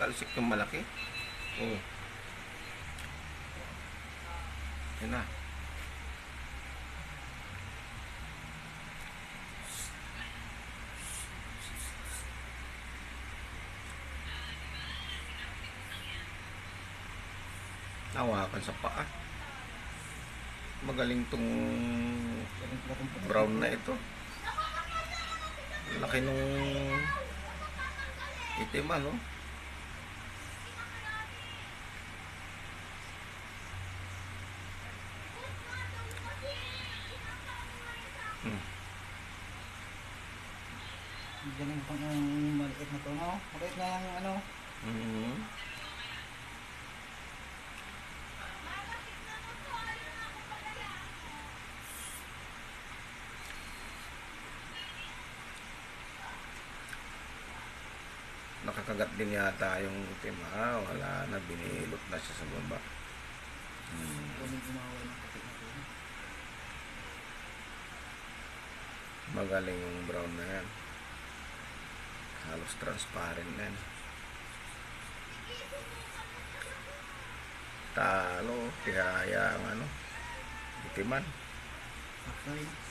Talsik yung malaki. Oh. Yan na. Nawakan sa paa. Magaling tong brown na ito. Laki nung itim, no? Galing pang ang maliit na to, no? Maliit na yung ano. Nakakagat din yata yung itim. Wala na, binilot na siya sa baba. Magaling yung brown na yan. Halos transparent na yan. Talo, tihaya ang itiman. Okay.